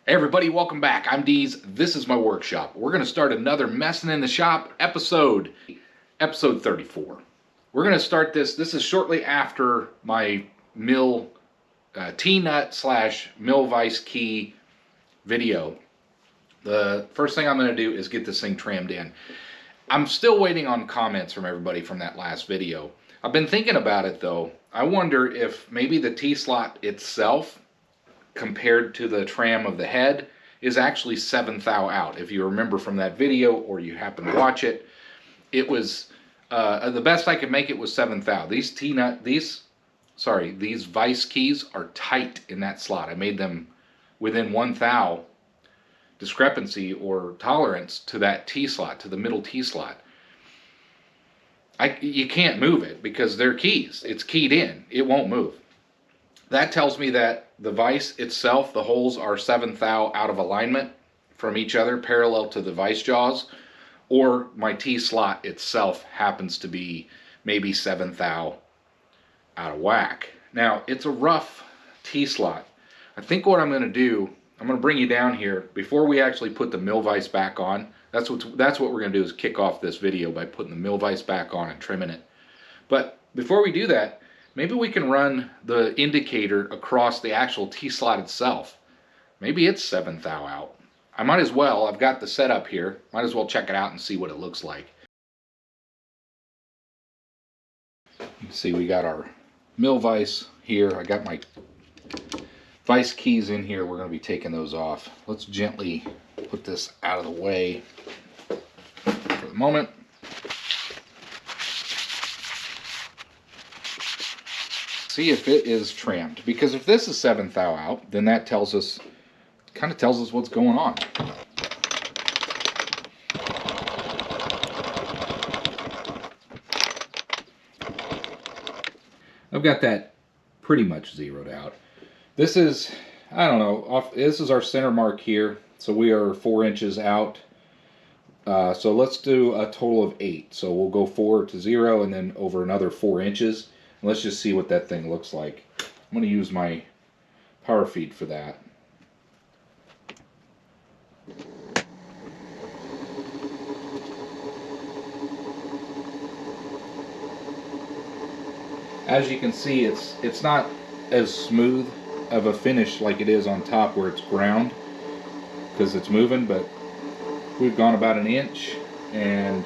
Hey everybody, welcome back. I'm Deez. This is my workshop. We're going to start another Messin' in the Shop episode 34. We're going to start this. This is shortly after my mill T-nut / mill vise key video. The first thing I'm going to do is get this thing trimmed in. I'm still waiting on comments from everybody from that last video. I've been thinking about it though. I wonder if maybe the T-slot itself compared to the tram of the head is actually 7 thou out. If you remember from that video or you happen to watch it, it was the best I could make it was 7 thou. These these vice keys are tight in that slot. I made them within 1 thou discrepancy or tolerance to that T slot, to the middle T slot. You can't move it because they're keys. It's keyed in. It won't move. That tells me that the vise itself, the holes are 7 thou out of alignment from each other, parallel to the vise jaws, or my T slot itself happens to be maybe 7 thou out of whack. Now, it's a rough T slot. I think what I'm going to do, I'm going to bring you down here before we actually put the mill vise back on. That's what we're going to do, is kick off this video by putting the mill vise back on and trimming it. But before we do that, maybe we can run the indicator across the actual T-slot itself. Maybe it's 7 thou out. I might as well, I've got the setup here, might as well check it out and see what it looks like. You can see we got our mill vise here. I got my vise keys in here. We're going to be taking those off. Let's gently put this out of the way for the moment. See if it is trimmed, because if this is 7 thou out, then that tells us, kind of tells us what's going on. I've got that pretty much zeroed out. This is, I don't know, this is our center mark here, so we are 4 inches out. So let's do a total of 8. So we'll go 4 to 0 and then over another 4 inches. Let's just see what that thing looks like. I'm going to use my power feed for that. As you can see, it's not as smooth of a finish like it is on top where it's ground, because it's moving, but we've gone about 1 inch, and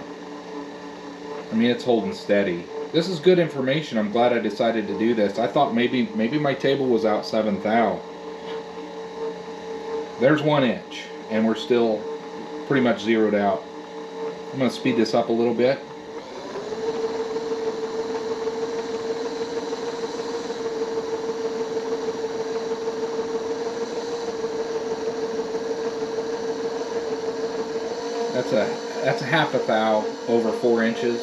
I mean, it's holding steady. This is good information. I'm glad I decided to do this. I thought maybe my table was out 7 thou. There's 1 inch, and we're still pretty much zeroed out. I'm going to speed this up a little bit. That's a half a thou over 4 inches.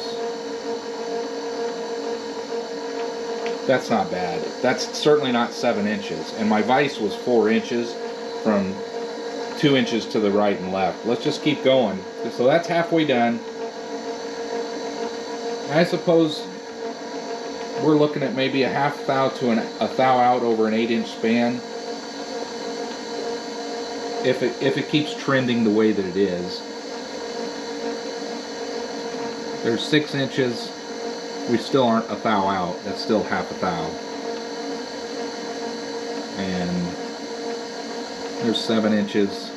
That's not bad. That's certainly not 7 inches. And my vise was 4 inches from 2 inches to the right and left. Let's just keep going. So that's halfway done. I suppose we're looking at maybe a half thou to a thou out over an 8-inch span. If it keeps trending the way that it is. There's 6 inches. We still aren't a thou out. That's still half a thou. And there's 7 inches.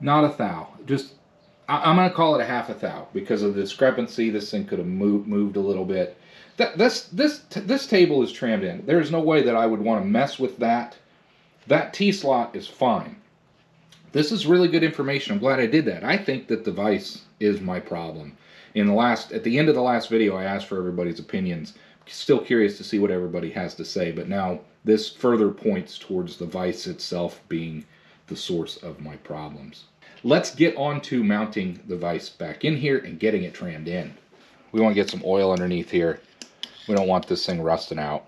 Not a thou. Just, I'm going to call it a half a thou because of the discrepancy. This thing could have moved a little bit. This table is trimmed in. There's no way that I would want to mess with that. That T-slot is fine. This is really good information. I'm glad I did that. I think that the vise is my problem. At the end of the last video, I asked for everybody's opinions. Still curious to see what everybody has to say, but now this further points towards the vise itself being the source of my problems. Let's get on to mounting the vise back in here and getting it trimmed in. We want to get some oil underneath here. We don't want this thing rusting out.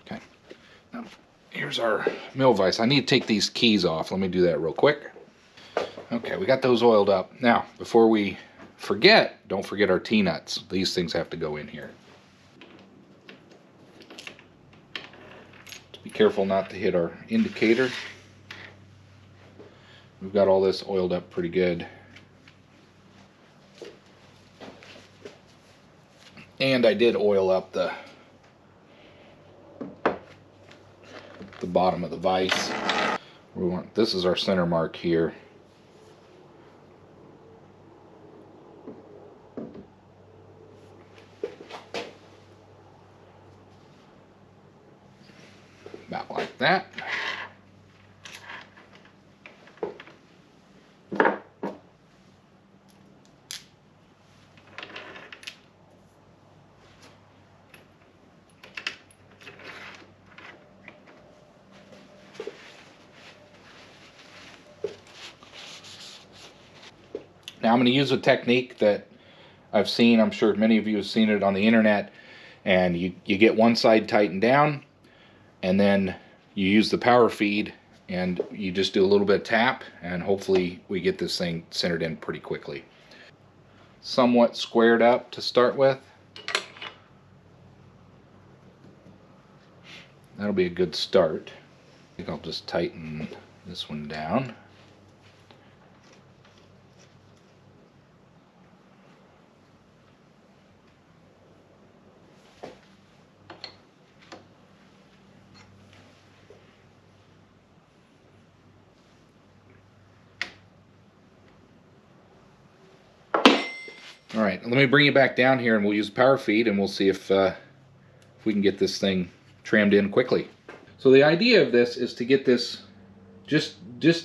Okay. there's our mill vise. I need to take these keys off. Let me do that real quick. Okay, we got those oiled up. Now, before we forget, don't forget our T-nuts. These things have to go in here. Be careful not to hit our indicator. We've got all this oiled up pretty good. And I did oil up the bottom of the vise. This is our center mark here. About like that. Now I'm going to use a technique that I've seen, I'm sure many of you have seen it on the internet, and you get one side tightened down, and then you use the power feed, and you just do a little bit of tap, and hopefully we get this thing centered in pretty quickly. Somewhat squared up to start with. That'll be a good start. I think I'll just tighten this one down. All right, let me bring you back down here and we'll use power feed and we'll see if we can get this thing trammed in quickly. So the idea of this is to get this, just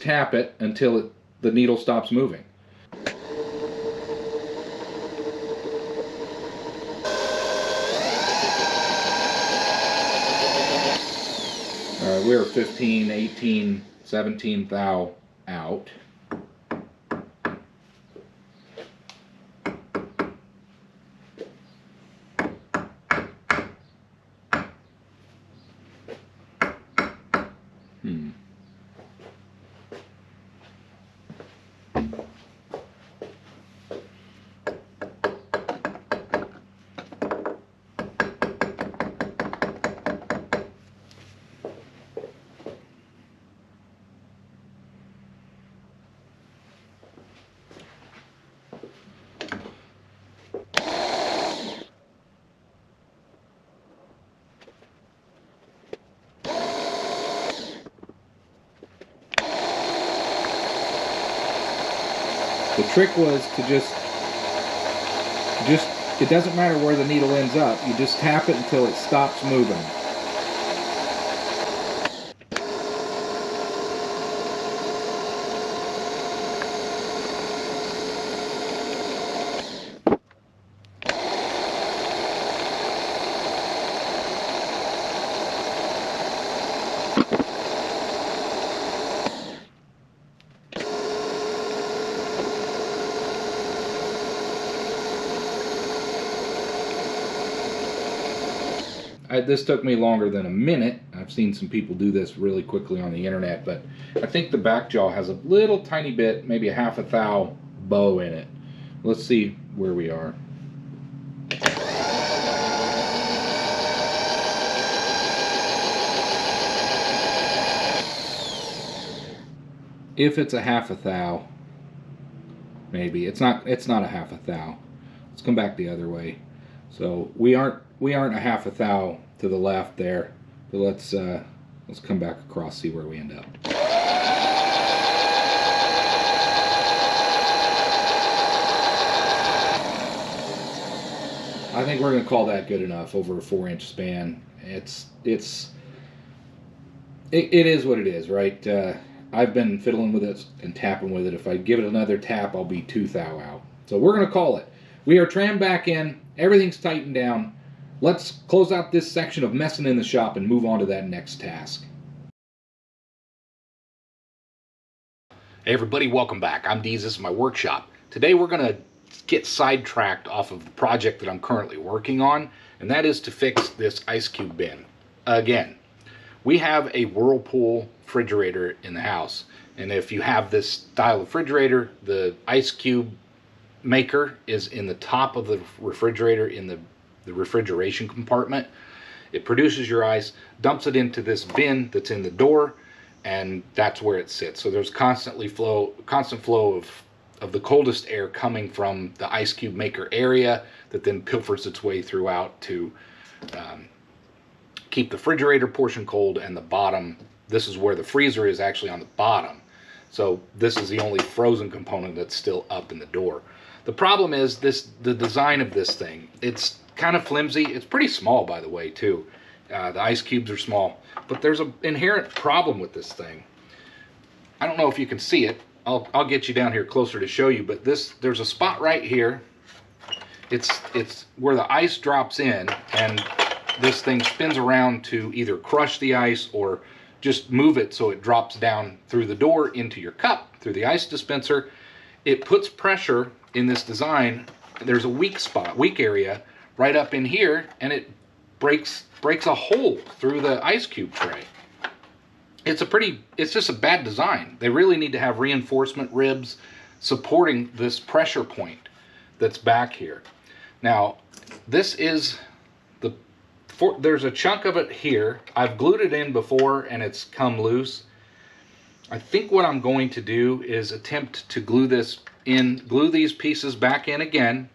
tap it until the needle stops moving. All right, we're 15, 18, 17 thou out. The trick was to just, it doesn't matter where the needle ends up, you just tap it until it stops moving. This took me longer than a minute. I've seen some people do this really quickly on the internet, but I think the back jaw has a little tiny bit, maybe a half a thou bow in it. Let's see where we are. If it's a half a thou, maybe. It's not a half a thou. Let's come back the other way. So we aren't a half a thou to the left there, but let's come back across, see where we end up. I think we're going to call that good enough over a 4-inch span. It is what it is, right? I've been fiddling with it and tapping with it. If I give it another tap, I'll be 2 thou out. So we're going to call it. We are trammed back in. Everything's tightened down. Let's close out this section of messing in the shop and move on to that next task. Hey everybody, welcome back. I'm Deez, this is my workshop. Today we're going to get sidetracked off of the project that I'm currently working on, and that is to fix this ice cube bin again. We have a Whirlpool refrigerator in the house. And if you have this style of refrigerator, the Icecube maker is in the top of the refrigerator in the refrigeration compartment. It produces your ice, dumps it into this bin that's in the door, and that's where it sits. So there's constant flow of the coldest air coming from the Icecube maker area that then pilfers its way throughout to keep the refrigerator portion cold, and the bottom, this is where the freezer is, actually on the bottom. So this is the only frozen component that's still up in the door. The problem is the design of this thing. It's kind of flimsy. It's pretty small, by the way, too. The ice cubes are small, but there's an inherent problem with this thing. I don't know if you can see it. I'll get you down here closer to show you, but there's a spot right here. It's where the ice drops in, and this thing spins around to either crush the ice or just move it so it drops down through the door into your cup, through the ice dispenser. It puts pressure in this design. There's a weak spot, weak area right up in here, and it breaks a hole through the ice cube tray. It's just a bad design. They really need to have reinforcement ribs supporting this pressure point that's back here. Now, this is there's a chunk of it here. I've glued it in before and it's come loose. I think what I'm going to do is attempt to glue these pieces back in again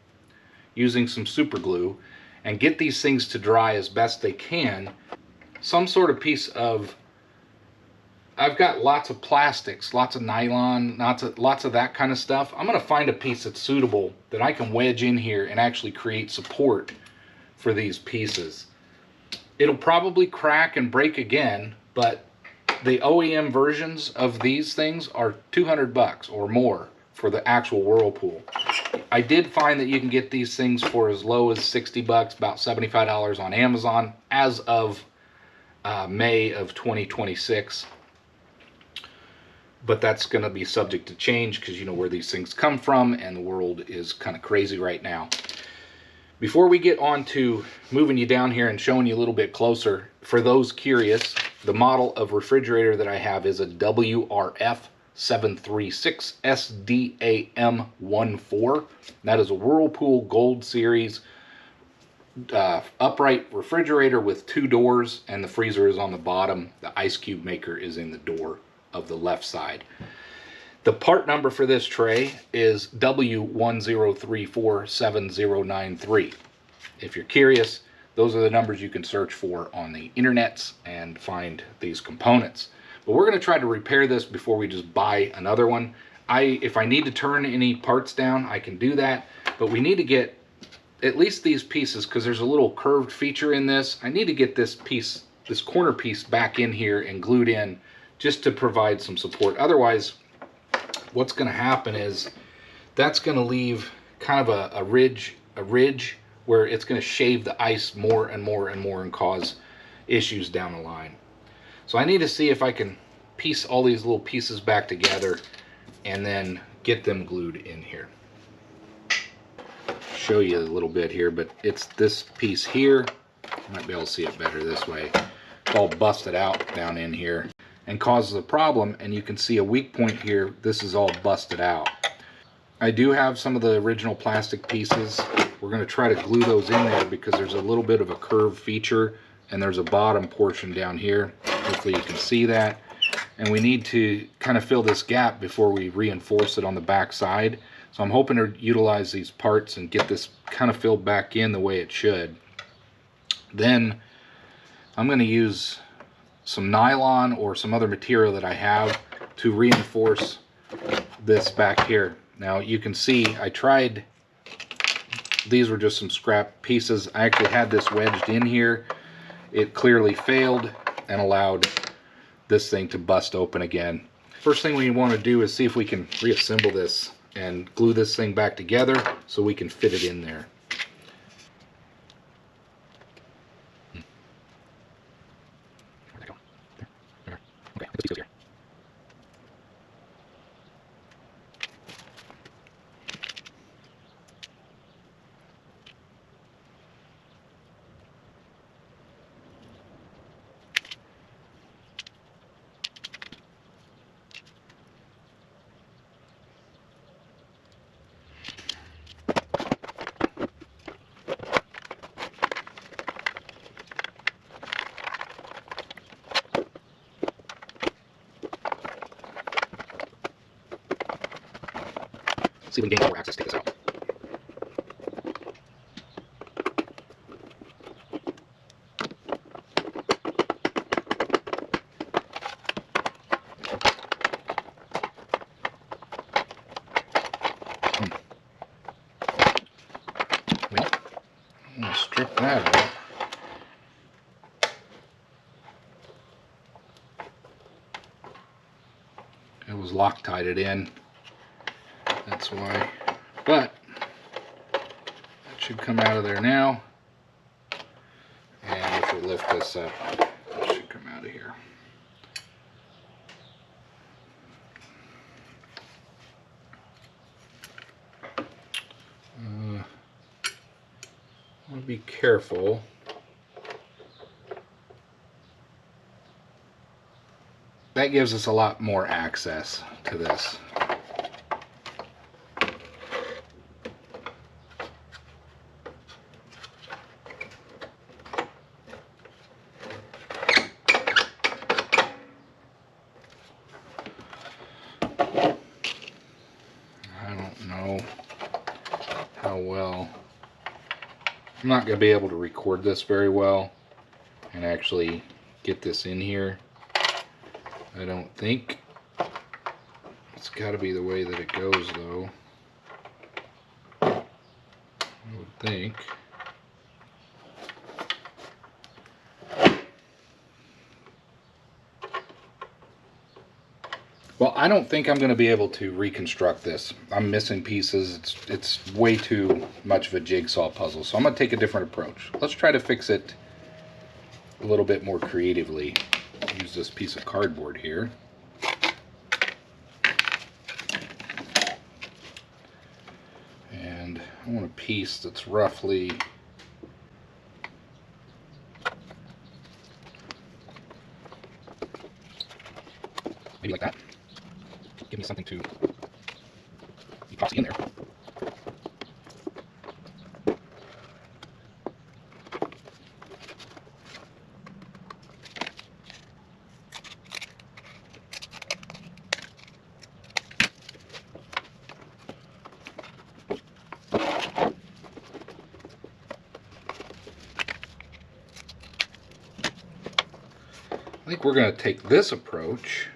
using some super glue and get these things to dry as best they can. Some sort of piece of, I've got lots of plastics, lots of nylon, lots of that kind of stuff. I'm going to find a piece that's suitable that I can wedge in here and actually create support for these pieces. It'll probably crack and break again, but the OEM versions of these things are $200 or more for the actual Whirlpool. I did find that you can get these things for as low as $60, about $75 on Amazon as of May of 2026. But that's going to be subject to change because you know where these things come from, and the world is kind of crazy right now. Before we get on to moving you down here and showing you a little bit closer, for those curious, the model of refrigerator that I have is a WRF 736 SDAM14. That is a Whirlpool Gold Series upright refrigerator with 2 doors, and the freezer is on the bottom. The ice cube maker is in the door of the left side. The part number for this tray is W10347093. If you're curious, those are the numbers you can search for on the internets and find these components. But we're going to try to repair this before we just buy another one. If I need to turn any parts down, I can do that, but we need to get at least these pieces, because there's a little curved feature in this. I need to get this piece, this corner piece, back in here and glued in just to provide some support. Otherwise, what's going to happen is that's going to leave kind of a ridge where it's going to shave the ice more and more and more and cause issues down the line. So I need to see if I can piece all these little pieces back together and then get them glued in here. Show you a little bit here, but it's this piece here. You might be able to see it better this way. It's all busted out down in here and causes a problem, and you can see a weak point here. This is all busted out. I do have some of the original plastic pieces. We're going to try to glue those in there because there's a little bit of a curved feature, and there's a bottom portion down here. Hopefully you can see that. And we need to kind of fill this gap before we reinforce it on the back side. So I'm hoping to utilize these parts and get this kind of filled back in the way it should. Then I'm going to use some nylon or some other material that I have to reinforce this back here. Now you can see I tried, these were just some scrap pieces. I actually had this wedged in here. It clearly failed and allowed this thing to bust open again. First thing we want to do is see if we can reassemble this and glue this thing back together so we can fit it in there. Okay, let's do here. See if we can gain more access to take this out. Well, I'm going to strip that out. It was Loctited in. That's why. But that should come out of there now. And if we lift this up, it should come out of here. I want to be careful. That gives us a lot more access to this. I don't know how well. I'm not going to be able to record this very well and actually get this in here. I don't think. It's got to be the way that it goes, though. I would think. Well, I don't think I'm going to be able to reconstruct this. I'm missing pieces. It's way too much of a jigsaw puzzle. So I'm going to take a different approach. Let's try to fix it a little bit more creatively. Use this piece of cardboard here. And I want a piece that's roughly maybe like that. Give me something to epoxy in there. I think we're going to take this approach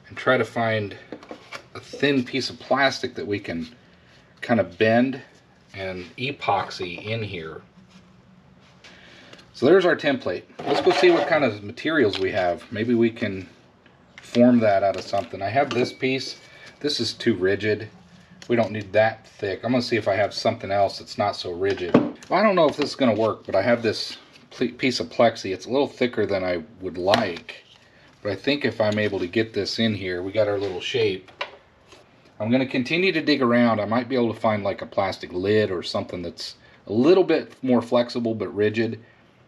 and try to find a thin piece of plastic that we can kind of bend and epoxy in here. So there's our template. Let's go see what kind of materials we have. Maybe we can form that out of something. I have this piece. This is too rigid. We don't need that thick. I'm going to see if I have something else that's not so rigid. Well, I don't know if this is going to work, but I have this piece of plexi. It's a little thicker than I would like, but I think if I'm able to get this in here, we got our little shape. I'm going to continue to dig around. I might be able to find like a plastic lid or something that's a little bit more flexible but rigid,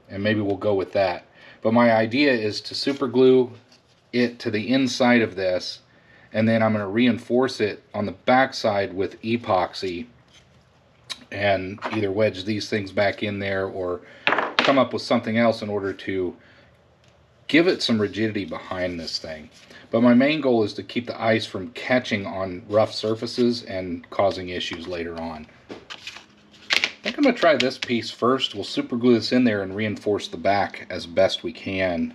and maybe we'll go with that. But my idea is to super glue it to the inside of this, and then I'm going to reinforce it on the back side with epoxy and either wedge these things back in there or come up with something else in order to give it some rigidity behind this thing. But my main goal is to keep the ice from catching on rough surfaces and causing issues later on. I think I'm going to try this piece first. We'll super glue this in there and reinforce the back as best we can.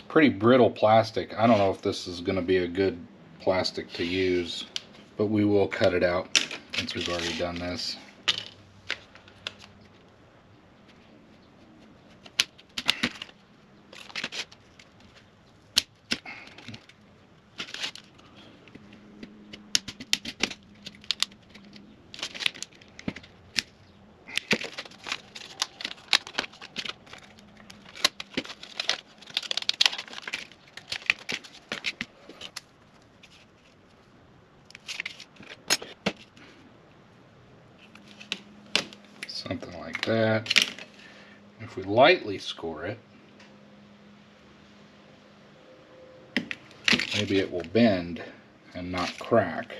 Pretty brittle plastic. I don't know if this is going to be a good plastic to use, but we will cut it out since we've already done this. Something like that. If we lightly score it, maybe it will bend and not crack.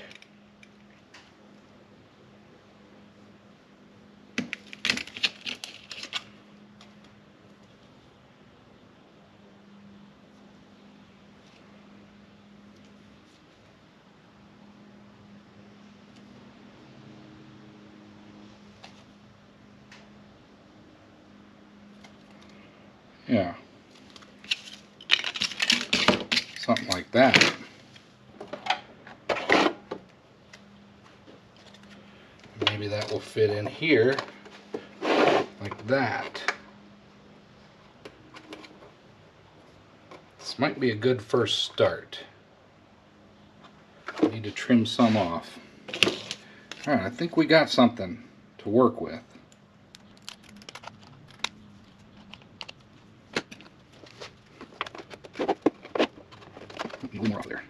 Yeah, something like that. Maybe that will fit in here like that. This might be a good first start. I need to trim some off. Alright, I think we got something to work with. A little more off there.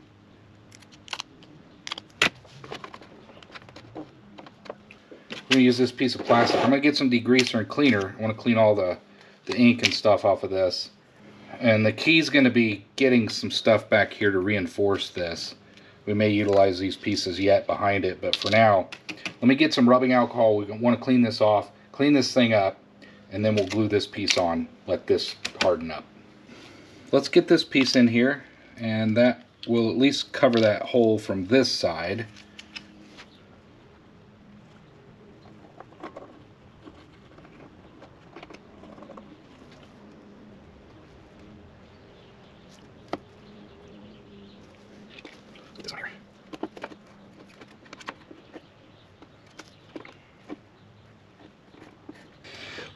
I'm going to use this piece of plastic. I'm going to get some degreaser and cleaner. I want to clean all the ink and stuff off of this. And the key's going to be getting some stuff back here to reinforce this. We may utilize these pieces yet behind it, but for now, let me get some rubbing alcohol. We want to clean this off, clean this thing up, and then we'll glue this piece on, let this harden up. Let's get this piece in here, and that will at least cover that hole from this side.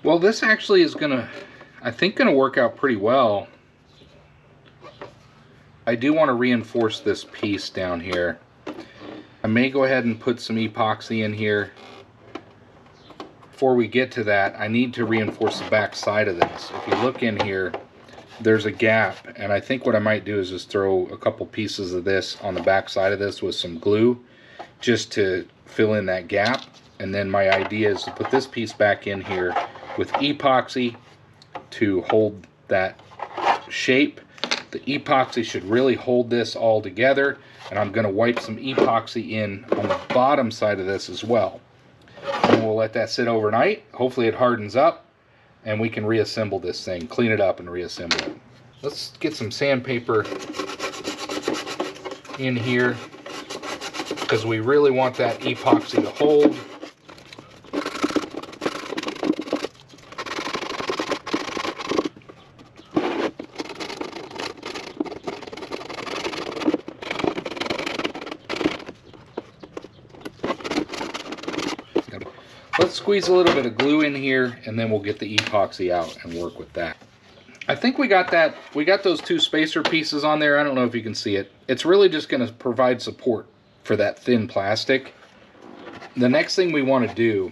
Well, this actually is gonna, I think, gonna work out pretty well. I do want to reinforce this piece down here. I may go ahead and put some epoxy in here. Before we get to that, I need to reinforce the back side of this. If you look in here, there's a gap, and I think what I might do is just throw a couple pieces of this on the back side of this with some glue, just to fill in that gap. And then my idea is to put this piece back in here with epoxy to hold that shape. The epoxy should really hold this all together, and I'm going to wipe some epoxy in on the bottom side of this as well. And we'll let that sit overnight. Hopefully it hardens up and we can reassemble this thing, clean it up and reassemble it. Let's get some sandpaper in here because we really want that epoxy to hold. Let's squeeze a little bit of glue in here, and then we'll get the epoxy out and work with that. I think we got that. We got those two spacer pieces on there. I don't know if you can see it. It's really just going to provide support for that thin plastic. The next thing we want to do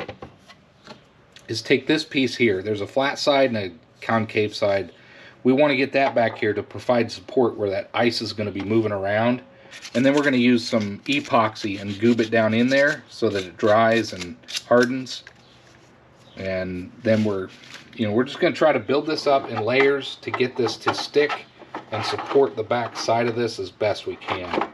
is take this piece here. There's a flat side and a concave side. We want to get that back here to provide support where that ice is going to be moving around. And then we're going to use some epoxy and goob it down in there so that it dries and hardens. And then we're just going to try to build this up in layers to get this to stick and support the back side of this as best we can.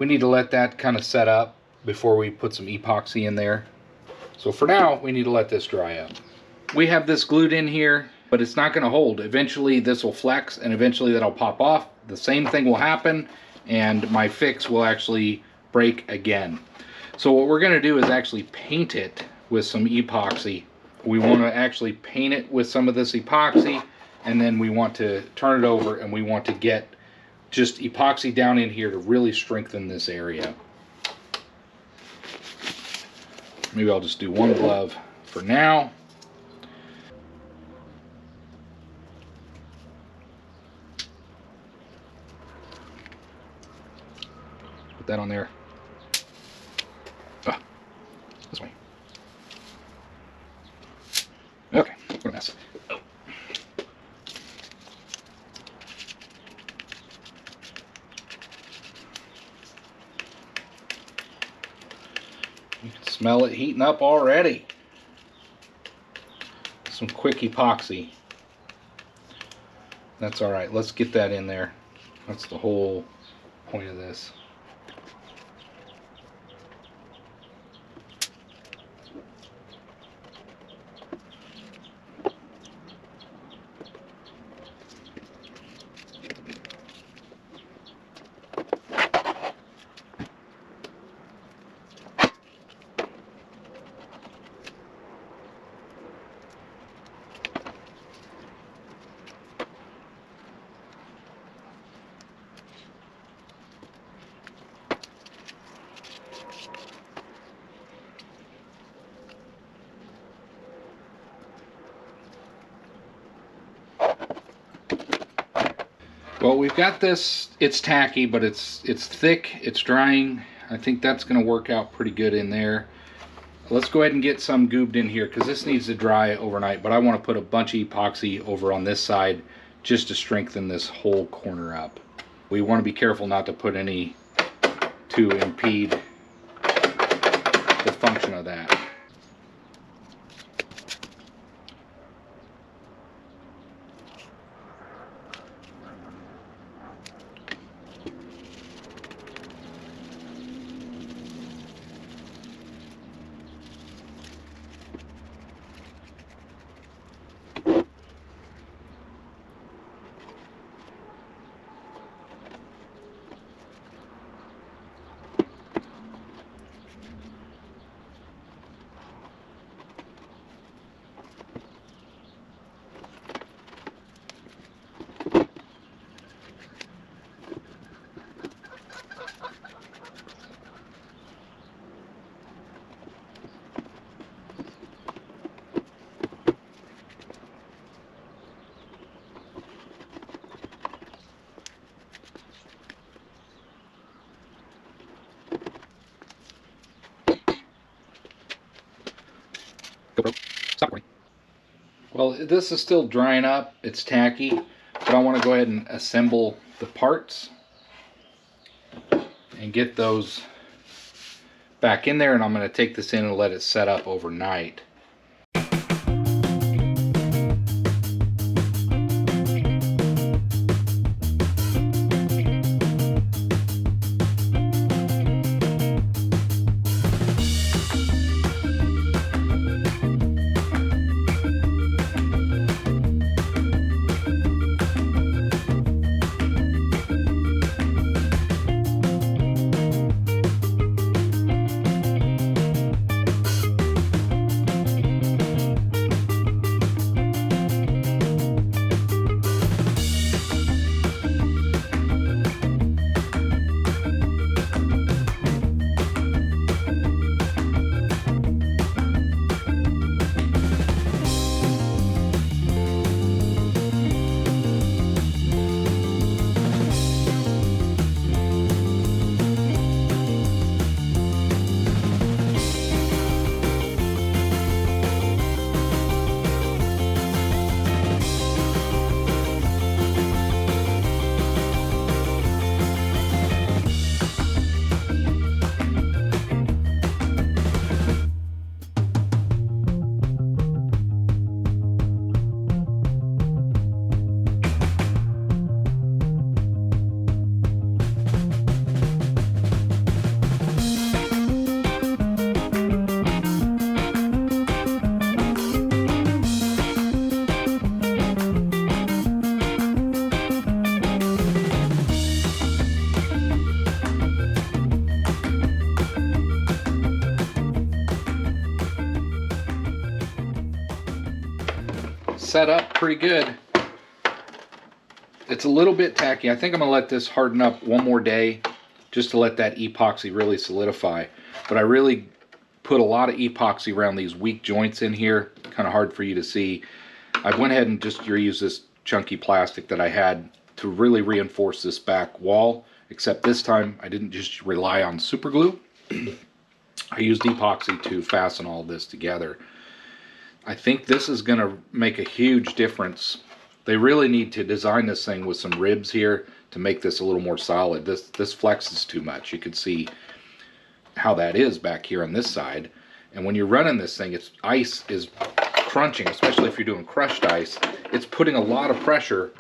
We need to let that kind of set up before we put some epoxy in there. So for now, we need to let this dry up. We have this glued in here, but it's not going to hold. Eventually this will flex, and eventually that'll pop off. The same thing will happen, and my fix will actually break again. So what we're going to do is actually paint it with some epoxy. We want to actually paint it with some of this epoxy, and then we want to turn it over, and we want to get just epoxy down in here to really strengthen this area. Maybe I'll just do one glove for now. Put that on there. Ah, this way. Okay, what a mess. Oh. You can smell it heating up already. Some quick epoxy. That's all right. Let's get that in there. That's the whole point of this. Well, we've got this. It's tacky, but it's thick. It's drying. I think that's going to work out pretty good in there. Let's go ahead and get some goobed in here because this needs to dry overnight. But I want to put a bunch of epoxy over on this side just to strengthen this whole corner up. We want to be careful not to put any to impede the function of that. Stop recording. Well, this is still drying up. It's tacky, but I want to go ahead and assemble the parts and get those back in there, and I'm going to take this in and let it set up overnight. Set up pretty good. It's a little bit tacky. I think I'm gonna let this harden up one more day just to let that epoxy really solidify. But I really put a lot of epoxy around these weak joints in here. Kind of hard for you to see. I went ahead and just reused this chunky plastic that I had to really reinforce this back wall. except this time I didn't just rely on super glue. I used epoxy to fasten all this together. I think this is going to make a huge difference. They really need to design this thing with some ribs here to make this a little more solid. This flexes too much. You can see how that is back here on this side. And when you're running this thing, ice is crunching, especially if you're doing crushed ice. It's putting a lot of pressure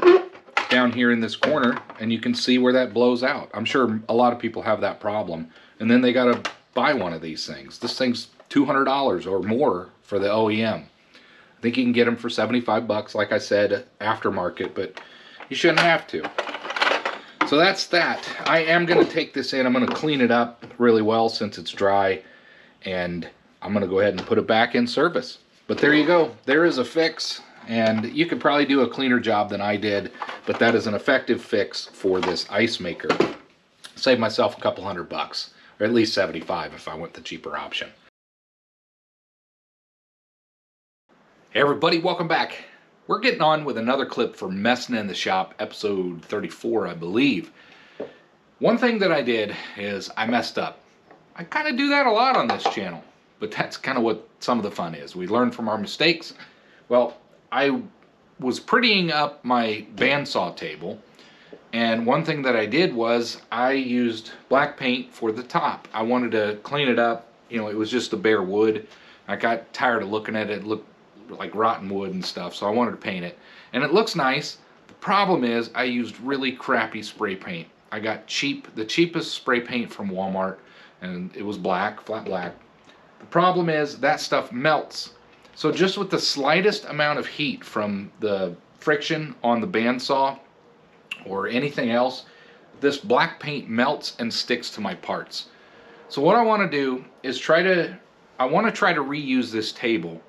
down here in this corner, and you can see where that blows out. I'm sure a lot of people have that problem, and then they got to buy one of these things. This thing's $200 or more for the OEM. I think you can get them for 75 bucks, like I said, aftermarket, but you shouldn't have to. So that's that. I am going to take this in. I'm going to clean it up really well since it's dry, and I'm going to go ahead and put it back in service. But there you go. There is a fix, and you could probably do a cleaner job than I did, but that is an effective fix for this ice maker. Save myself a couple $100, or at least 75 if I went the cheaper option. Hey everybody, welcome back. We're getting on with another clip for Messing in the Shop, episode 34, I believe. One thing that I did is I messed up. I kind of do that a lot on this channel, but that's kind of what some of the fun is. We learn from our mistakes. Well, I was prettying up my bandsaw table, and one thing that I did was I used black paint for the top. I wanted to clean it up. You know, it was just the bare wood. I got tired of looking at it. It looked like rotten wood and stuff, so I wanted to paint it, and it looks nice. The problem is I used really crappy spray paint. I got the cheapest spray paint from Walmart, and it was black, flat black. The problem is that stuff melts. So just with the slightest amount of heat from the friction on the bandsaw or anything else, this black paint melts and sticks to my parts. So what I want to do is try to reuse this table.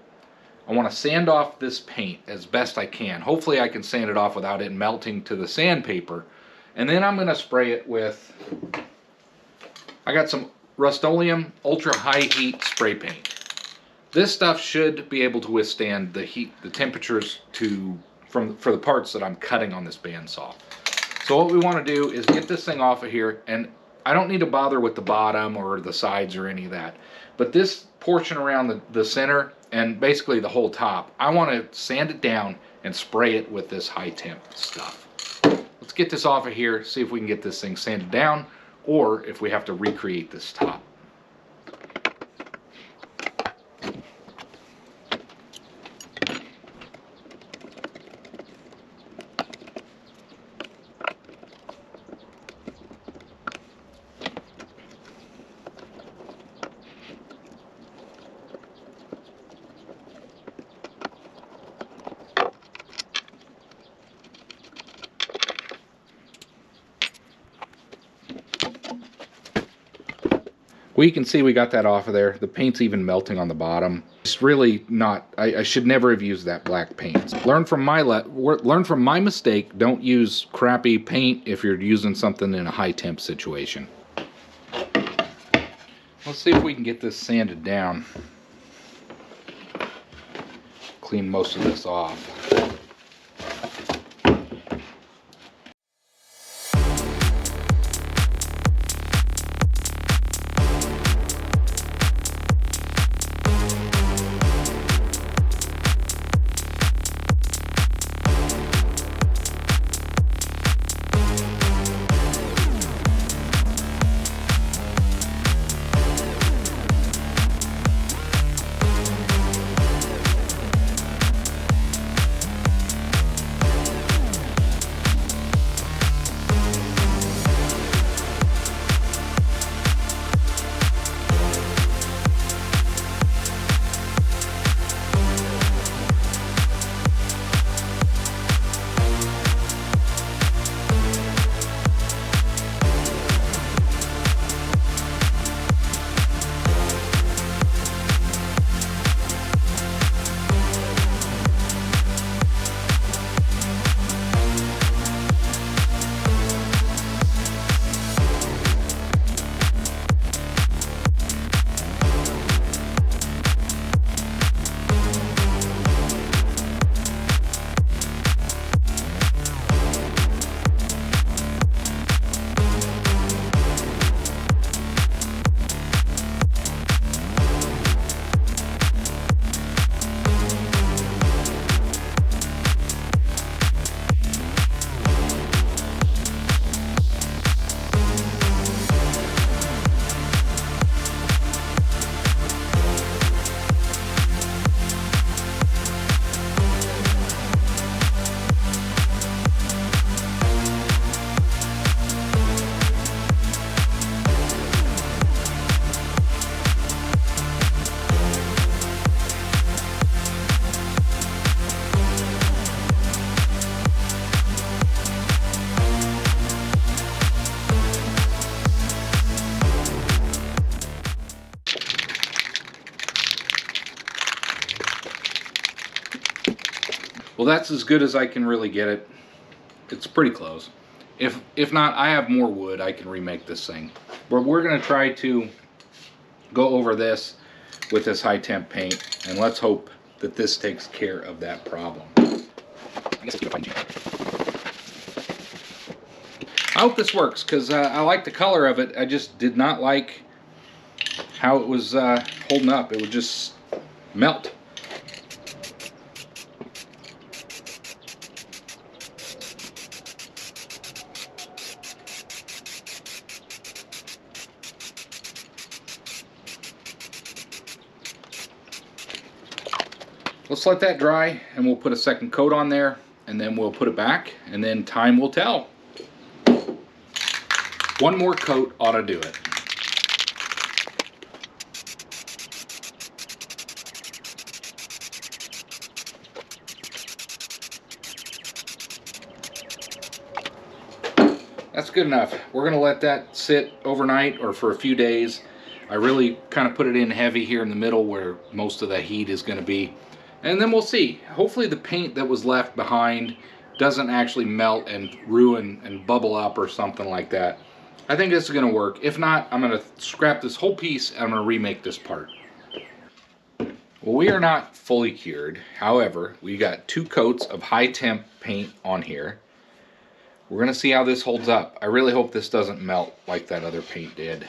I want to sand off this paint as best I can. Hopefully I can sand it off without it melting to the sandpaper. And then I'm going to spray it with, I got some Rust-Oleum ultra high heat spray paint. This stuff should be able to withstand the heat, the temperatures for the parts that I'm cutting on this bandsaw. So what we want to do is get this thing off of here, and I don't need to bother with the bottom or the sides or any of that. But this portion around the center and basically the whole top, I want to sand it down and spray it with this high temp stuff. Let's get this off of here, see if we can get this thing sanded down, or if we have to recreate this top. Well, you can see we got that off of there. The paint's even melting on the bottom. It's really not, I should never have used that black paint. Learn from my mistake. Don't use crappy paint if you're using something in a high temp situation. Let's see if we can get this sanded down. Clean most of this off. Well, that's as good as I can really get it. It's pretty close. If not, I have more wood. I can remake this thing. But we're going to try to go over this with this high temp paint, and let's hope that this takes care of that problem. I hope this works, because I like the color of it. I just did not like how it was holding up. It would just melt. Let's let that dry, and we'll put a second coat on there, and then we'll put it back, and then time will tell. One more coat ought to do it. That's good enough. We're going to let that sit overnight or for a few days. I really kind of put it in heavy here in the middle where most of the heat is going to be. And then we'll see. Hopefully the paint that was left behind doesn't actually melt and ruin and bubble up or something like that. I think this is going to work. If not, I'm going to scrap this whole piece and I'm going to remake this part. Well, we are not fully cured. However, we got 2 coats of high temp paint on here. We're going to see how this holds up. I really hope this doesn't melt like that other paint did.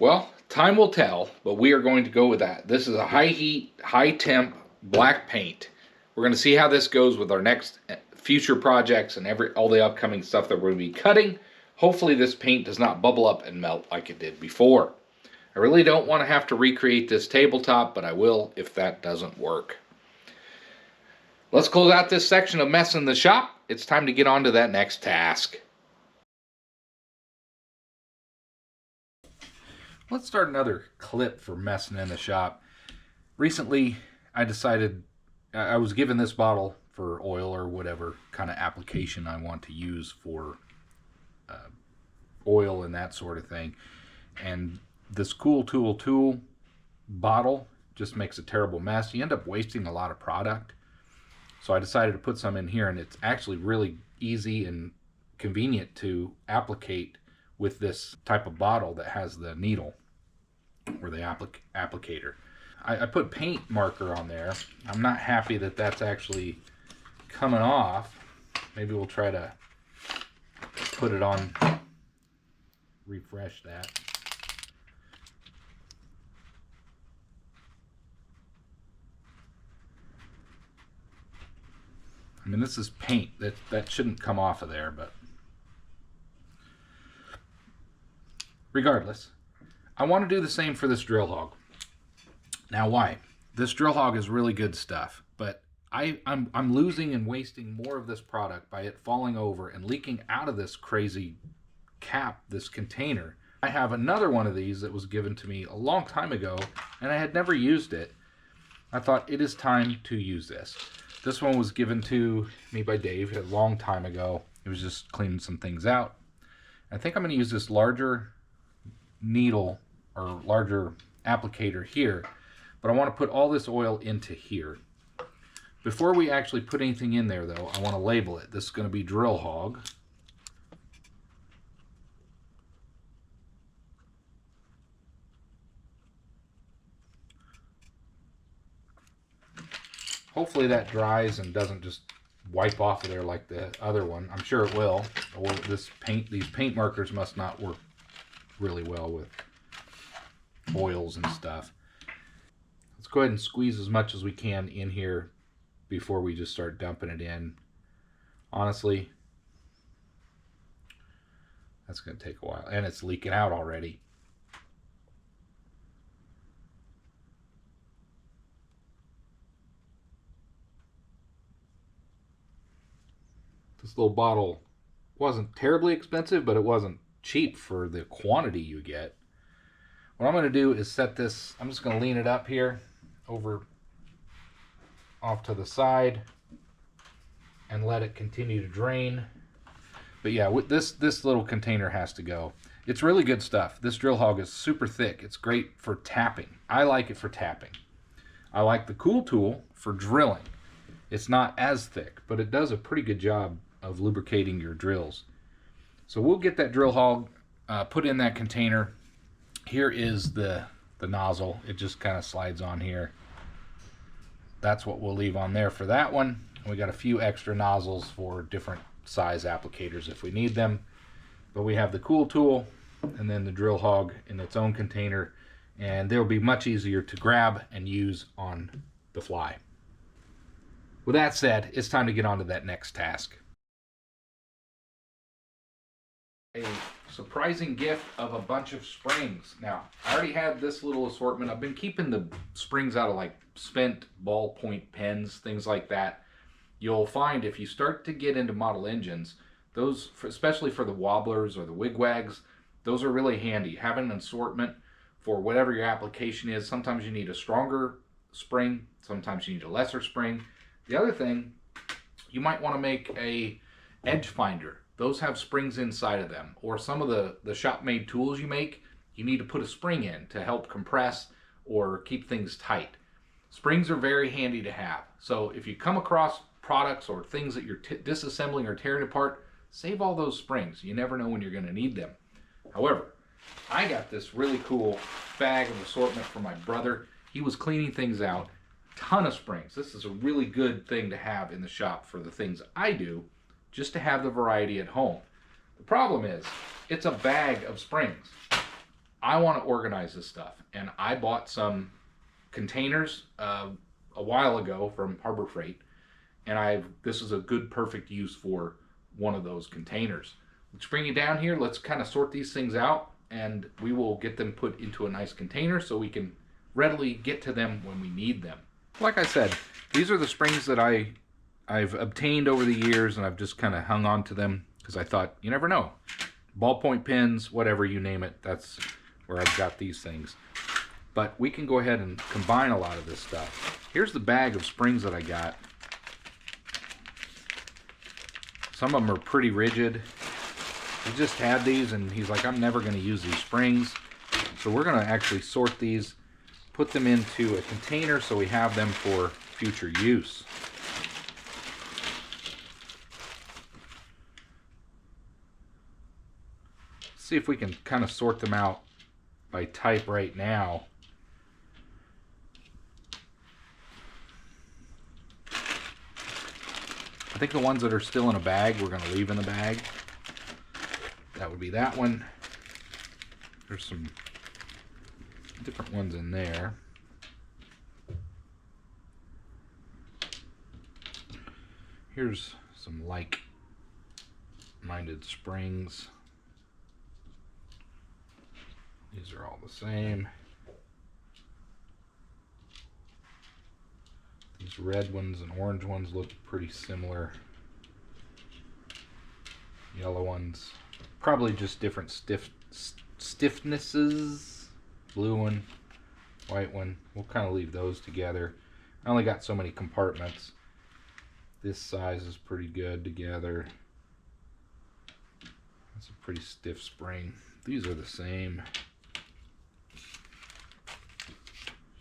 Well, time will tell, but we are going to go with that. This is a high heat, high temp black paint. We're going to see how this goes with our next future projects and all the upcoming stuff that we're going to be cutting. Hopefully this paint does not bubble up and melt like it did before. I really don't want to have to recreate this tabletop, but I will if that doesn't work. Let's close out this section of mess in the shop. It's time to get on to that next task. Let's start another clip for messing in the shop. Recently, I decided I was given this bottle for oil or whatever kind of application I want to use for oil and that sort of thing. And this Cool Tool bottle just makes a terrible mess. You end up wasting a lot of product. So I decided to put some in here, and it's actually really easy and convenient to applicate with this type of bottle that has the needle or the applicator. I put paint marker on there. I'm not happy that that's actually coming off. Maybe we'll try to put it on, refresh that. I mean, this is paint. That shouldn't come off of there, but regardless, I want to do the same for this drill hog. Now, why? This drill hog is really good stuff, but I'm losing and wasting more of this product by it falling over and leaking out of this crazy cap, this container. I have another one of these that was given to me a long time ago, and I had never used it. I thought it is time to use this. This one was given to me by Dave a long time ago. It was just cleaning some things out. I think I'm going to use this larger needle or larger applicator here, but I want to put all this oil into here. Before we actually put anything in there though, I want to label it. This is going to be drill hog. Hopefully that dries and doesn't just wipe off of there like the other one. I'm sure it will. Or these paint markers must not work really well with oils and stuff. Let's go ahead and squeeze as much as we can in here before we just start dumping it in. Honestly, that's going to take a while, and it's leaking out already. This little bottle wasn't terribly expensive, but it wasn't cheap for the quantity you get. What I'm going to do is set this, I'm just going to lean it up here over off to the side and let it continue to drain. But yeah, with this little container has to go. It's really good stuff. This drill hog is super thick. It's great for tapping. I like it for tapping. I like the Cool Tool for drilling. It's not as thick, but it does a pretty good job of lubricating your drills. So we'll get that drill hog put in that container. Here is the nozzle. It just kind of slides on here. That's what we'll leave on there for that one. We got a few extra nozzles for different size applicators if we need them. But we have the Cool Tool and then the drill hog in its own container, and they'll be much easier to grab and use on the fly. With that said, it's time to get on to that next task. A surprising gift of a bunch of springs. Now, I already had this little assortment. I've been keeping the springs out of like spent ballpoint pens, things like that. You'll find if you start to get into model engines, those, especially for the wobblers or the wigwags, those are really handy. Having an assortment for whatever your application is. Sometimes you need a stronger spring, sometimes you need a lesser spring. The other thing, you might want to make a edge finder. Those have springs inside of them. Or some of the shop-made tools you make, you need to put a spring in to help compress or keep things tight. Springs are very handy to have. So if you come across products or things that you're disassembling or tearing apart, save all those springs. You never know when you're going to need them. However, I got this really cool bag of assortment for my brother. He was cleaning things out. Ton of springs. This is a really good thing to have in the shop for the things I do, just to have the variety at home. The problem is, it's a bag of springs. I want to organize this stuff, and I bought some containers a while ago from Harbor Freight, and this is a good, perfect use for one of those containers. Let's bring you down here. Let's kind of sort these things out, and we will get them put into a nice container so we can readily get to them when we need them. Like I said, these are the springs that I've obtained over the years, and I've just kind of hung on to them because I thought, you never know. Ballpoint pens, whatever you name it, that's where I've got these things. But we can go ahead and combine a lot of this stuff. Here's the bag of springs that I got. Some of them are pretty rigid. He just had these, and he's like, I'm never going to use these springs. So we're going to actually sort these, put them into a container so we have them for future use. See if we can kind of sort them out by type right now. I think the ones that are still in a bag, we're going to leave in the bag. That would be that one. There's some different ones in there. Here's some like-minded springs. These are all the same. These red ones and orange ones look pretty similar. Yellow ones, probably just different stiffnesses. Blue one, white one. We'll kind of leave those together. I only got so many compartments. This size is pretty good together. That's a pretty stiff spring. These are the same.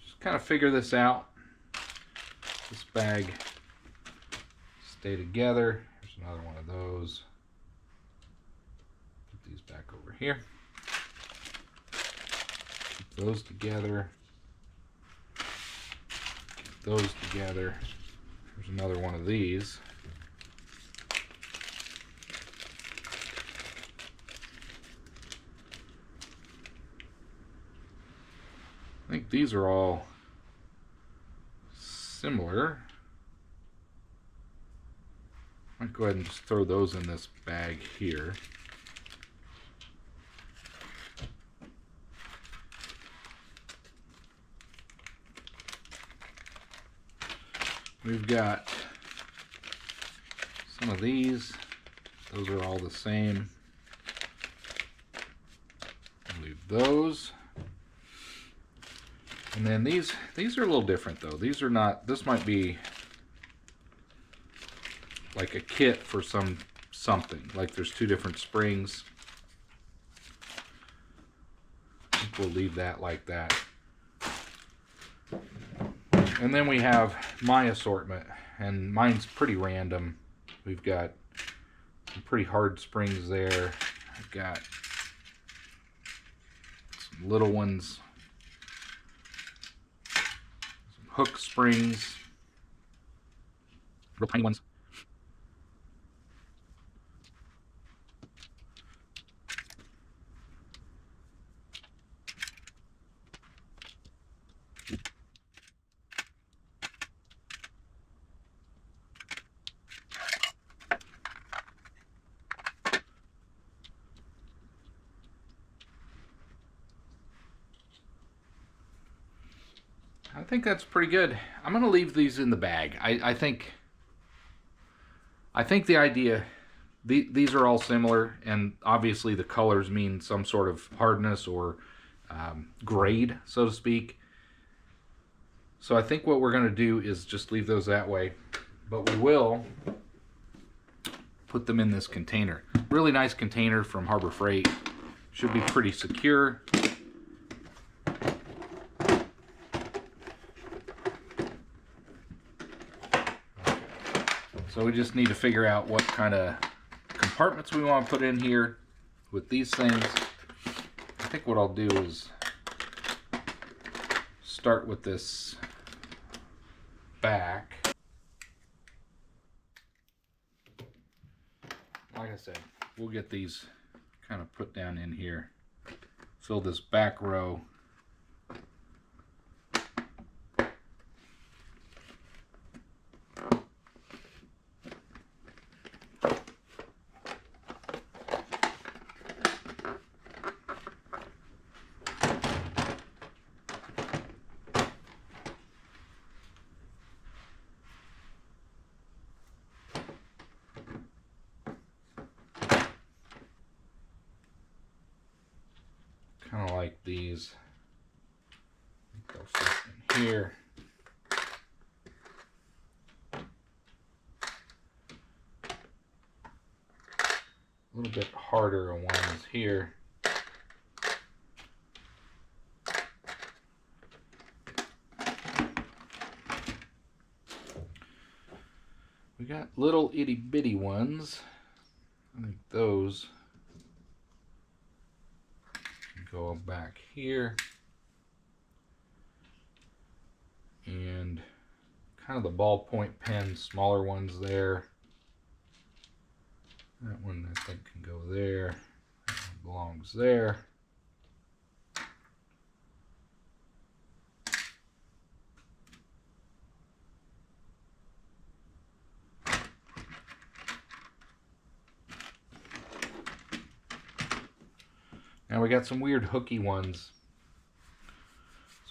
Just kind of figure this out. This bag stay together. There's another one of those. Put these back over here. Keep those together. Keep those together. There's another one of these. I think these are all similar. I might go ahead and just throw those in this bag here. We've got some of these. Those are all the same. Leave those. And then these are a little different though. These are not, this might be like a kit for something. Like there's 2 different springs. I think we'll leave that like that. And then we have my assortment, and mine's pretty random. We've got some pretty hard springs there. I've got some little ones, some hook springs, real tiny ones. I think that's pretty good. I'm going to leave these in the bag. I think the idea, these are all similar, and obviously the colors mean some sort of hardness or grade, so to speak. So I think what we're going to do is just leave those that way, but we will put them in this container. Really nice container from Harbor Freight. Should be pretty secure. So we just need to figure out what kind of compartments we want to put in here with these things. I think what I'll do is start with this back. Like I said, we'll get these kind of put down in here. Fill this back row. Kind of like these. They'll fit in here. A little bit harder ones here. We got little itty bitty ones. I think those go back here, and kind of the ballpoint pen, smaller ones there. That one I think can go there. That one belongs there. Now we got some weird hooky ones,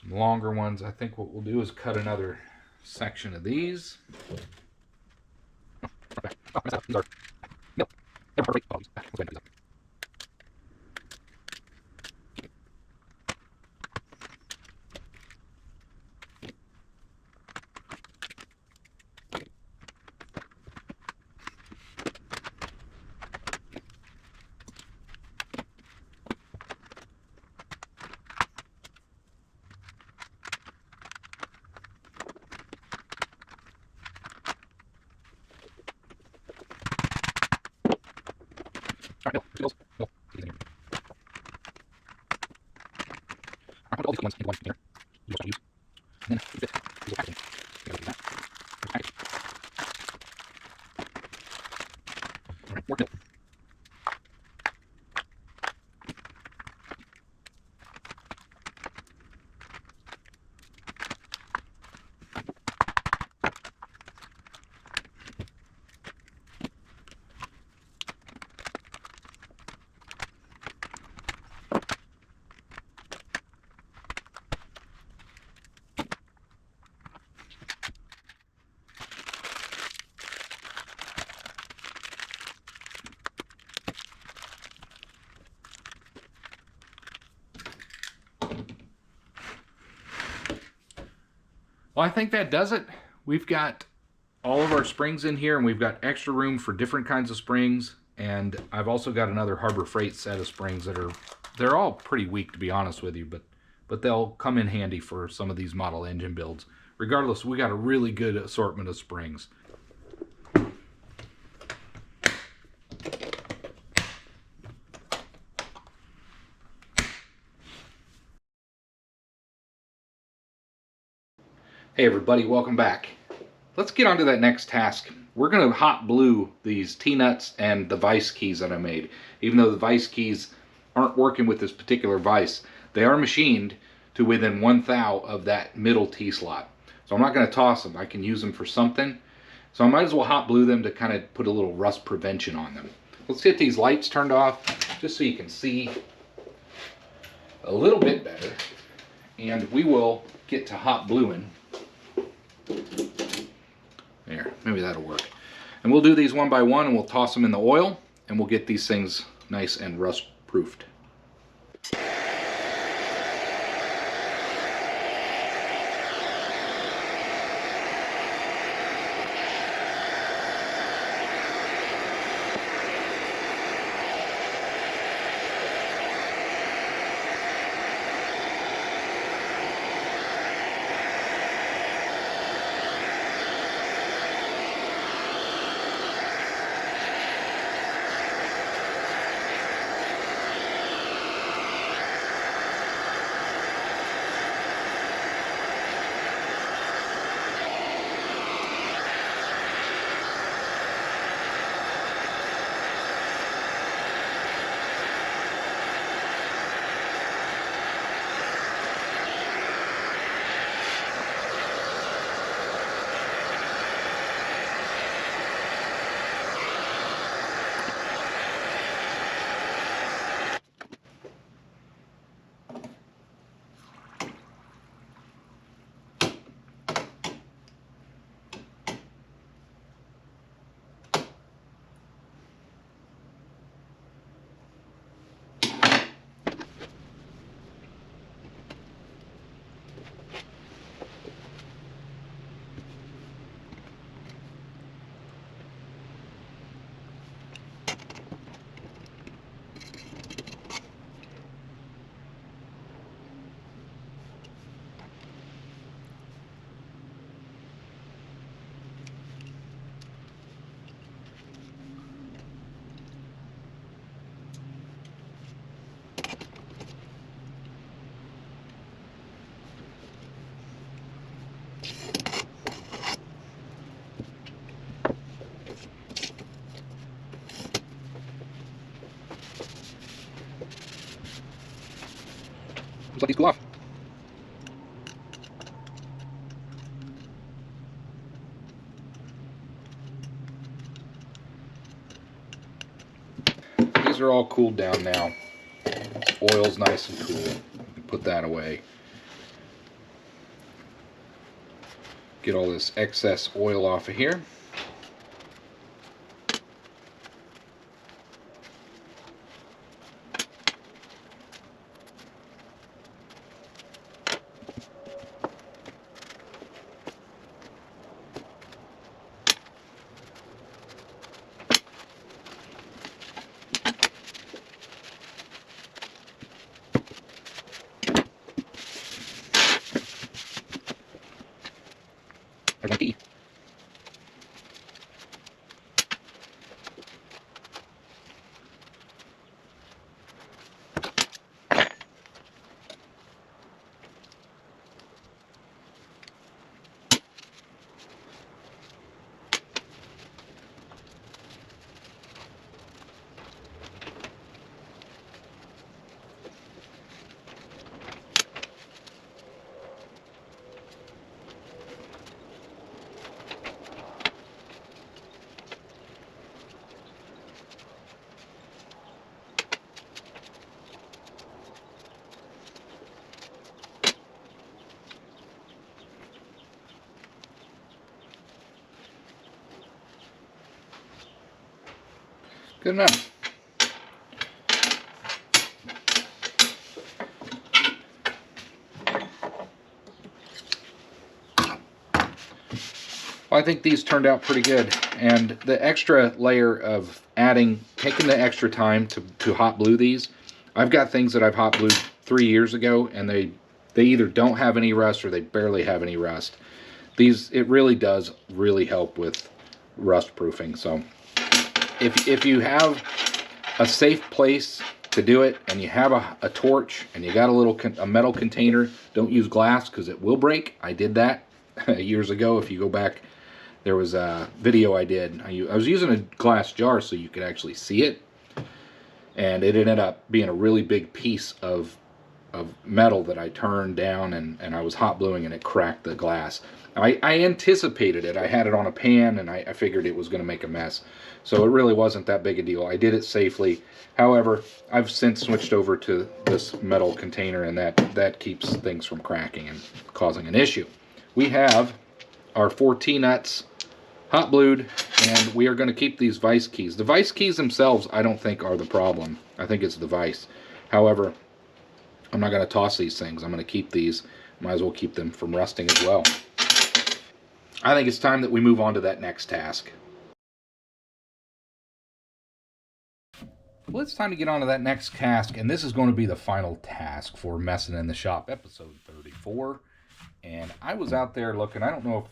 some longer ones. I think what we'll do is cut another section of these. Well, I think that does it. We've got all of our springs in here, and we've got extra room for different kinds of springs. And I've also got another Harbor Freight set of springs that they're all pretty weak, to be honest with you, but they'll come in handy for some of these model engine builds. Regardless, we got a really good assortment of springs. Hey everybody, welcome back. Let's get on to that next task. We're going to hot glue these T-nuts and the vise keys that I made. Even though the vise keys aren't working with this particular vise, they are machined to within 1/1000 of that middle T-slot. So I'm not going to toss them. I can use them for something. So I might as well hot glue them to kind of put a little rust prevention on them. Let's get these lights turned off just so you can see a little bit better. And we will get to hot gluing. There, maybe that'll work. And we'll do these one by one, and we'll toss them in the oil, and we'll get these things nice and rust proofed. Just let these cool off. These are all cooled down now. Oil's nice and cool. You can put that away. Get all this excess oil off of here. There's one key. Good enough. Well, I think these turned out pretty good. And the extra layer of taking the extra time to hot blue these, I've got things that I've hot blued 3 years ago, and they either don't have any rust or they barely have any rust. These, it really does really help with rust proofing. So if you have a safe place to do it, and you have a torch, and you got a metal container, don't use glass because it will break. I did that years ago. If you go back, there was a video I did. I was using a glass jar so you could actually see it, and it ended up being a really big piece of metal that I turned down, and I was hot bluing, and it cracked the glass. I anticipated it. I had it on a pan, and I figured it was going to make a mess. So it really wasn't that big a deal. I did it safely. However, I've since switched over to this metal container, and that keeps things from cracking and causing an issue. We have our 4 T-nuts hot blued, and we are going to keep these vise keys. The vise keys themselves, I don't think, are the problem. I think it's the vise. However, I'm not going to toss these things. I'm going to keep these. Might as well keep them from rusting as well. I think it's time that we move on to that next task. Well, it's time to get on to that next task, and this is going to be the final task for Messing in the Shop, episode 34. And I was out there looking. I don't know if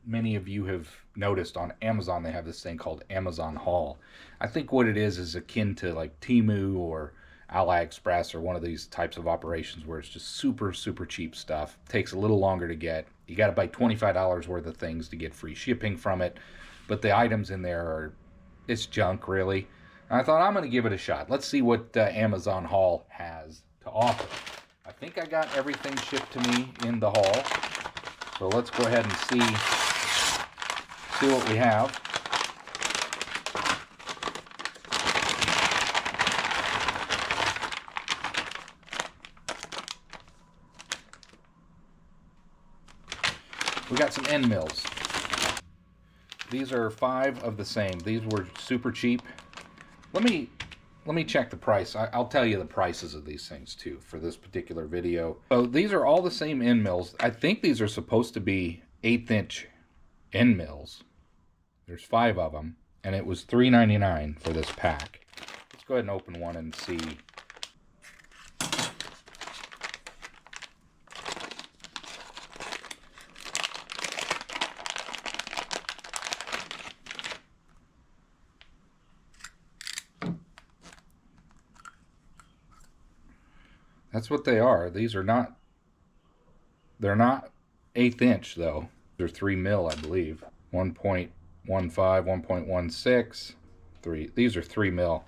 many of you have noticed on Amazon, they have this thing called Amazon Haul. I think what it is akin to like Temu or AliExpress or one of these types of operations where it's just super, super cheap stuff. Takes a little longer to get. You got to buy $25 worth of things to get free shipping from it. But the items in there it's junk, really. And I thought, I'm going to give it a shot. Let's see what Amazon Haul has to offer. I think I got everything shipped to me in the haul. So let's go ahead and see what we have. We got some end mills. These are 5 of the same. These were super cheap. Let me check the price. I'll tell you the prices of these things too for this particular video. So these are all the same end mills. I think these are supposed to be 1/8 inch end mills. There's 5 of them, and it was $3.99 for this pack. Let's go ahead and open one and see. That's what they are. These are not, they're not 1/8 inch though. They're 3 mil, I believe. 1.15, 1.16, 3. These are 3 mil.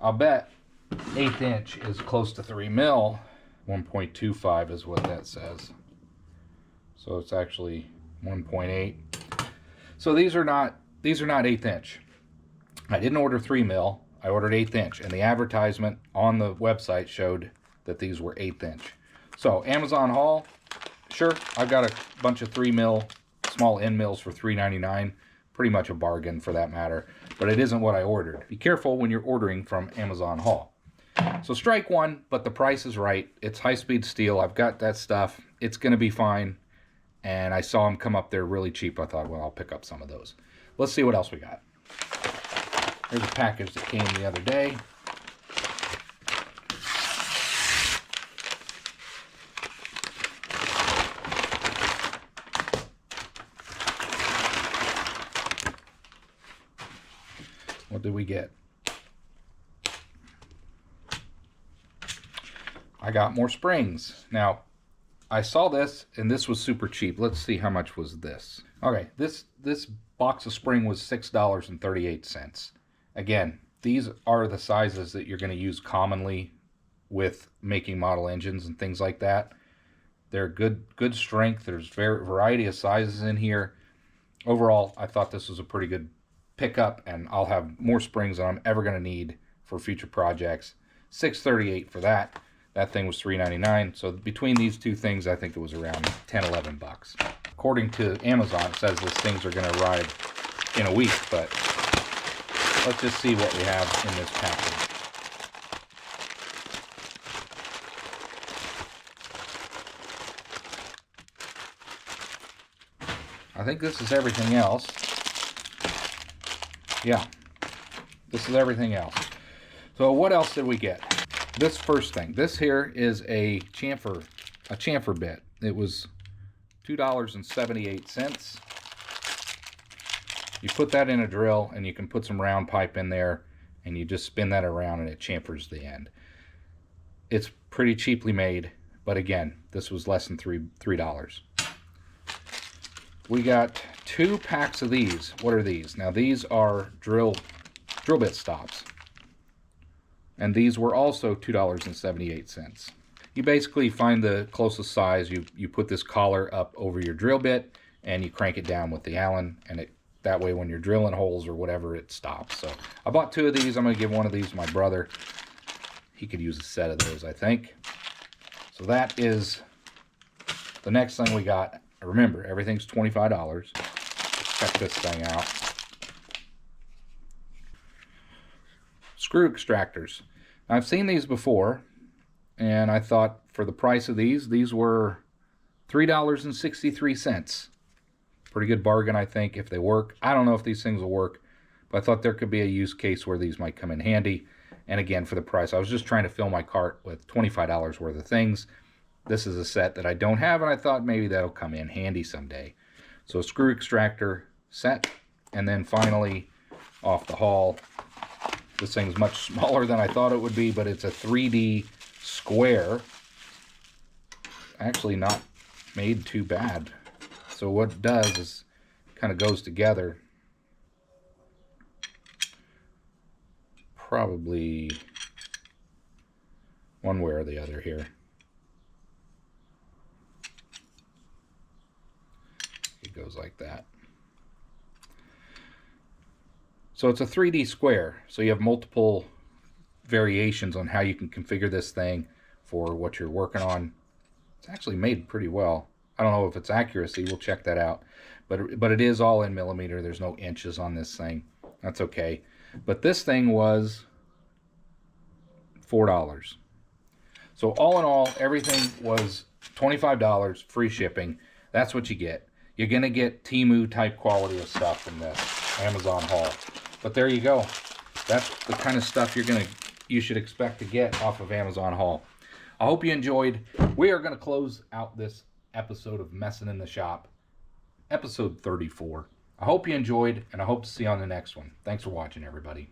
I'll bet 1/8 inch is close to 3 mil. 1.25 is what that says. So it's actually 1.8. So these are not 1/8 inch. I didn't order 3 mil. I ordered 1/8 inch, and the advertisement on the website showed that these were 1/8 inch. So Amazon Haul, sure, I've got a bunch of 3 mil small end mills for $3.99. Pretty much a bargain for that matter, but it isn't what I ordered. Be careful when you're ordering from Amazon Haul. So strike one, but the price is right. It's high-speed steel. I've got that stuff. It's going to be fine. And I saw them come up there really cheap. I thought, well, I'll pick up some of those. Let's see what else we got. Here's a package that came the other day. What did we get? I got more springs. Now, I saw this, and this was super cheap. Let's see how much was this. Okay, this box of spring was $6.38. Again, these are the sizes that you're going to use commonly with making model engines and things like that. They're good strength. There's variety of sizes in here. Overall, I thought this was a pretty good pickup, and I'll have more springs than I'm ever going to need for future projects. $6.38 for that. That thing was $3.99. So between these two things, I think it was around 10, 11 bucks. According to Amazon, it says these things are going to arrive in a week, but let's just see what we have in this package. I think this is everything else. Yeah, this is everything else. So what else did we get? This first thing. This here is a chamfer bit. It was $2.78. You put that in a drill and you can put some round pipe in there and you just spin that around and it chamfers the end. It's pretty cheaply made, but again, this was less than $3. We got 2 packs of these. What are these? Now these are drill bit stops. And these were also $2.78. You basically find the closest size, you put this collar up over your drill bit and you crank it down with the Allen, and that way when you're drilling holes or whatever, it stops. So I bought 2 of these. I'm going to give one of these to my brother. He could use a set of those, I think. So that is the next thing we got. Remember, everything's $25. Let's check this thing out. Screw extractors. I've seen these before, and I thought for the price of these were $3.63. Pretty good bargain, I think, if they work. I don't know if these things will work, but I thought there could be a use case where these might come in handy. And again, for the price, I was just trying to fill my cart with $25 worth of things. This is a set that I don't have, and I thought maybe that'll come in handy someday. So screw extractor set, and then finally off the haul. This thing's much smaller than I thought it would be, but it's a 3D square. Actually not made too bad. So what it does is kind of goes together. Probably one way or the other here. It goes like that. So it's a 3D square, so you have multiple variations on how you can configure this thing for what you're working on. It's actually made pretty well. I don't know if it's accuracy, we'll check that out. But it is all in millimeter, there's no inches on this thing. That's okay. But this thing was $4. So all in all, everything was $25, free shipping. That's what you get. You're gonna get Temu type quality of stuff from this Amazon haul. But there you go. That's the kind of stuff you should expect to get off of Amazon haul. I hope you enjoyed. We are gonna close out this episode of Messing in the Shop, episode 34. I hope you enjoyed, and I hope to see you on the next one. Thanks for watching, everybody.